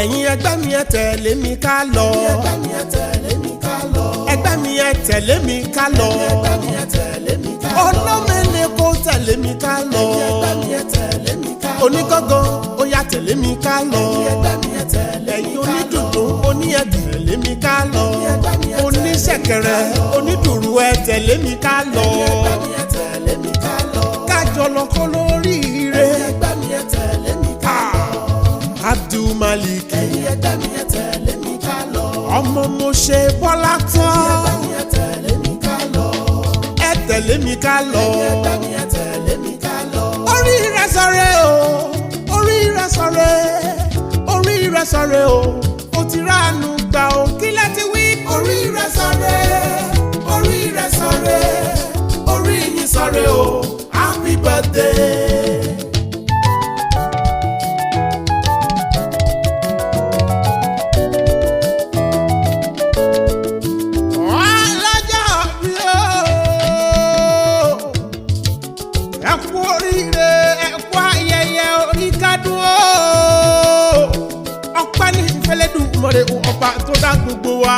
ẹ̀yin ẹgbẹ́ mi ẹ tẹ̀lé mi ká lọ. ẹgbẹ́ mi ẹ tẹ̀lé mi ká lọ. Olómele kó tẹ̀lé mi ká lọ. Onígangan ó yá tẹ̀lé mi ká lọ. ẹ̀yin onídùndún oní ẹ tẹ̀lé mi ká lọ. oníṣẹ̀kẹ̀rẹ̀ onídùrù ẹ tẹ̀lé mi ká lọ. kájọ lọ kó lóríire. Abdul Malik ọmọ mo ṣe Bọ́lá tán. ẹ tẹ̀lé mi ká lọ. orí rẹ sọ̀rẹ́ o, orí rẹ sọ̀rẹ́, orí rẹ sọ̀rẹ́ o, o ti ránu gbà o, kí lẹ ti wí. orí rẹ sọ̀rẹ́, orí rẹ sọ̀rẹ́, orí yín sọ̀rẹ́ o, happy birthday. Ọba tó dá gbogbo wa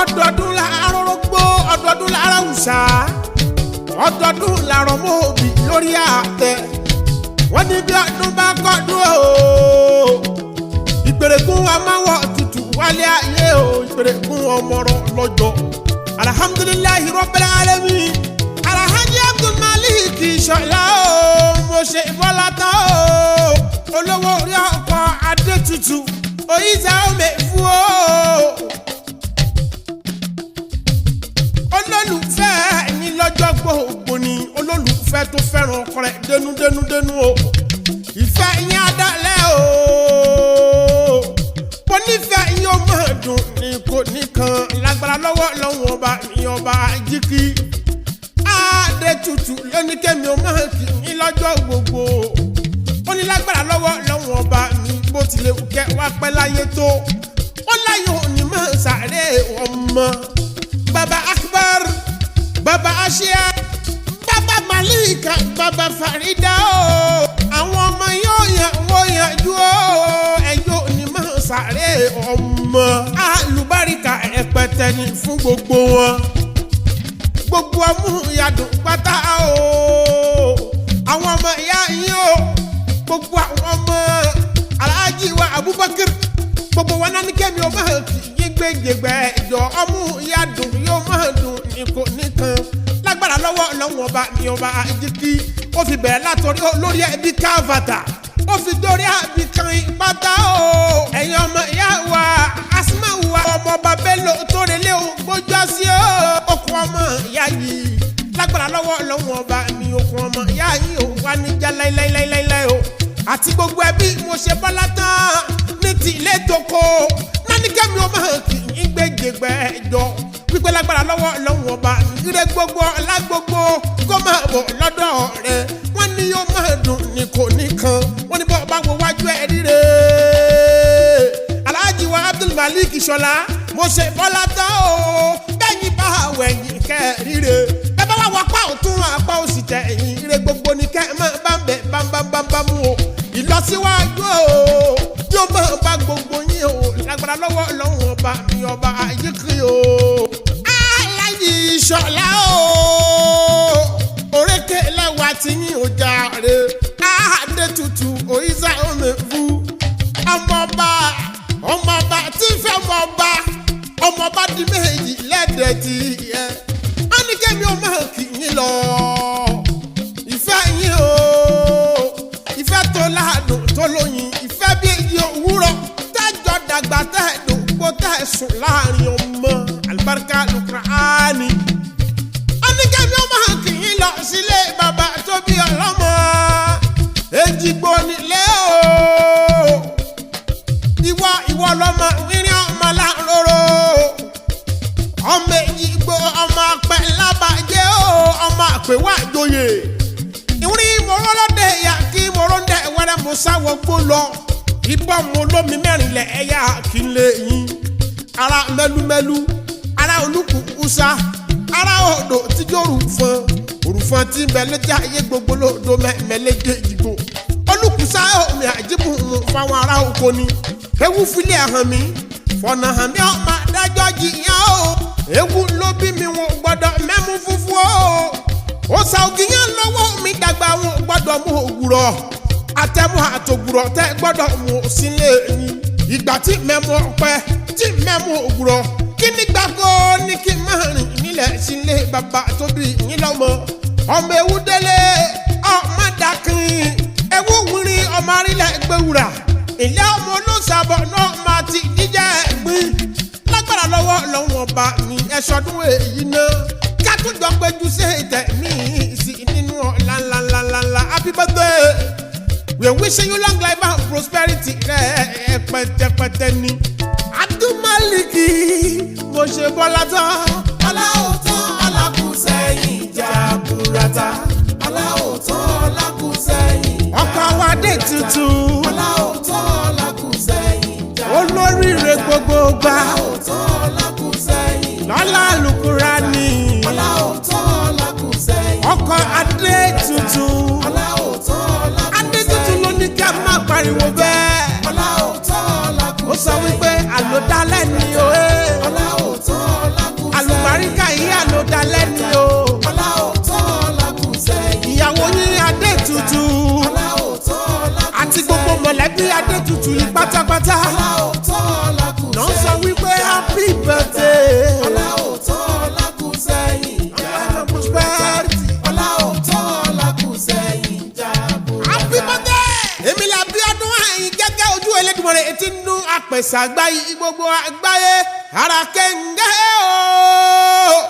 ọdọọdún láàárọ̀ rògbò ọdọọdún láàárọ̀ òòṣà ọdọọdún làárọ̀ mọ́ òbí lórí àtẹ wọ́n ní bí ọdún bá kọ́dún o ìgbèrègùn amáwọ̀ tutù wálé ayé o ìgbèrègùn ọmọrọ̀ lọ́jọ́ alhamdulillahi rabbil alamin alhaji Abdul Malik Ìṣọ̀lá o mo ṣe Bọ́lá tán o olówó orí ọkọ̀ adé tutù oyiza ome fún o olólùfẹ́ ẹ̀yin lọ́jọ́ gbogbo ni olólùfẹ́ tó fẹ́ràn ọkọ rẹ̀ dénúdénúdénú o ìfẹ́ yín adálẹ̀ o mo nífẹ̀ẹ́ yín ó máa dùn ní kò nìkan lágbára lọ́wọ́ lọ́wọ́ ọba mi ọba jíkí adé tutù lóníkẹ́mi ó máa kì í lọ́jọ́ gbogbo ó ní lágbára lọ́wọ́ lọ́wọ́ ọba mi bó tilẹ̀ kẹ́ wá pẹ́ láyé tó ó láyé òní máa sáré ọmọ baba Akbar baba Aṣíà baba Malika baba Farida o àwọn ọmọ yóò yàn wọ́n yànjú o ẹ̀yọ́ òní máa sáré ọmọ alùbáríkà ẹ̀pẹ̀tẹ̀ ni fún gbogbo wọn gbogbo amúyàdùn pátá o àwọn ọmọ ìyá yín o gbogbo àwọn ọmọ Alhaji wa Abubakar gbogbo wọn náà ní kẹ́mi ọmọ kì í gbégbé ẹ̀jọ̀ ọmú ìyá dùn yóò máa dùn nìkò nìkan lágbára lọ́wọ́ lọ́wọ́ ọba mi ọba jíkí ó fi bẹ̀rẹ̀ látọrí olórí ẹbí káfàtà ó fi dórí àbí kan ìpátá o ẹ̀yin ọmọ ìyá wa Asma wa ọmọ ọba Bello tó relé o gbójọ́ sí o okùn ọmọ ìyá yìí lágbára lọ́wọ́ lọ́wọ́ ọba mi okùn ọmọ ìyá yìí ò wá níjà láíláíláíláí o àti gbogbo ẹbí mo ṣe Bọ́lá tán ní ti ilé toko nání kẹ́mi ọmọ kì í gbégbé ẹjọ́ pípẹ́ lágbára lọ́wọ́ lọ́wọ́ ọba ire gbogbo lágbogbo kó máa bọ̀ lọ́dọ̀ rẹ̀ wọ́n ní yóò máa dùn ní kò nìkan wọ́n ní bọ́ ọba wo wájú ẹ̀ ríre Alhaji wa Abdul Malik Ìṣọ̀lá mo ṣe Bọ́lá tán o bẹ́yìn bá wẹ̀yìn kẹ́ ríre ẹ bá wà wapá ọ̀tún apá òsì tẹ̀ ẹ̀yìn ire gbogbo ní kẹ́ máa bá ń bẹ̀ bámbámbámbámú o ìlọsíwájú o yóò máa bá gbogbo yín o lágbára lọ́wọ́ lọ́wọ́ ọba mi ọba ayíkiri o. Aláyí Ìṣọ̀lá o òrékè lẹ́wà tí yín ò jàre Adé tutù òyìnbá omi fún ọmọọba tí fẹ́ ọmọọba di méjì lẹ́dẹ̀ẹ́ ti yẹ wọ́n ní kẹ́mi ó máa kì í lọ ìfẹ́ yín o ìfẹ́ tó ládùn tó lóyin ìfẹ́ bí èyí òwúrọ̀ tẹ́jọ́ dàgbà tẹ́ẹ̀dùn kó tẹ̀sùn láàrin ọmọ alibarika Al-Qur'ani. oníkẹ́mi ó máa kì í lọ sílé bàbá tó bí ọlọ́mọ Ejigbo nílé o ìwọ lọ́mọ irin ọmọ láńróró ọmọ Ejigbo ọmọ apẹ lábàjẹ́ o ọmọ àpèwà àjòyè ìwúrí mọ̀rọ́lọ́dẹ yà kí mọ̀rọ́dẹ wẹ́rẹ́ mo sáwọ́ gbó lọ ìbọn mo lómi mẹ́rin lẹ̀ ẹ̀yà kí n lè yín ara mẹ́lúmẹ́lú ara olúkúkúsá ara odò tíjọ́ òrùfọ́n tí ń bẹ lẹ́jà ayé gbogbo lódò mẹ́lẹ́jẹ́ Èjìgbò olùkúsá omi àjíbù fáwọn ará oko ni ewu filẹ̀ hàn mí fọ̀nà hàn mí ọmọ adájọ́ jìyàn o ewu ló bí mi wọn gbọ́dọ̀ mẹ́mú fúfú o ó sa ògìyàn lọ́wọ́ mi dàgbà wọn gbọ́dọ̀ mú òwúrọ̀ àtẹ̀mú àtòwúrọ̀ tẹ́ gbọ́dọ̀ mú sílé yín ìgbà tí mẹ́mú ọpẹ́ tí mẹ́mú òwúrọ̀ kí ni gbàgbọ́ ní kí n máa rìn nílẹ̀ sílé bàbá tó bí yín lọ́mọ ọmọ ewu délé ọmọ dàkín ewu wúrin ọmọ arílẹ̀ gbẹ̀wúrà ilé ọmọ olóṣàbọ̀ náà máa ti jíjẹ́ gbin lágbára lọ́wọ́ lọ́wọ́ ọba mi ẹ̀ṣọ́dún èyí náà kátújọ péjú sí tẹ̀mí sí nínú ọ̀la ńláńláńlá happy birthday we wishing you long life and prosperity rẹ̀ pẹ̀tẹ̀pẹ̀tẹ̀ ni adúmọ̀lìkì mo ṣe bọ́lá tán aláòótọ́ alákùsẹ̀yìn jaburata aláòótọ́ alákùsẹ̀yìn ọkọ̀ wa dé tuntun aláòótọ́ alákùsẹ̀yìn jaburata olóríire gbogbo gbà aláòótọ́ alákùsẹ̀yìn lọ́lá Al-Qur'ani aláòótọ́ alákùsẹ̀yìn ọkọ̀ adé tuntun aláòótọ́ alákùsẹ̀yìn adé tuntun ló ní kí a máa pariwo bẹ́ẹ̀ aláòótọ́ alákùsẹ̀yìn ó sọ wípé àlòdálẹ́ ni o aláòótọ́ alákùsẹ̀yìn àlùbáríkà yìí àlòdálẹ́ ni o aláòótọ́ alákùsẹ̀yìn ìyàwó yín adé tuntun aláòótọ́ alákùsẹ̀yìn àti gbogbo mọ̀lẹ́bí adé tuntun yìí pátápátá aláòótọ́ alákùsẹ̀yìn náà sọ wípé happy birthday aláòótọ́ alákùsẹ̀yìn jaburata prosperity aláòótọ́ alákùsẹ̀yìn jaburata happy birthday èmi là bí ọdún àyìn gẹ́gẹ́ ojú Elédùmarè etí nú àpẹ̀sà àgbáyé gbogbo àgbáyé ara kẹ́ńgẹ́ o.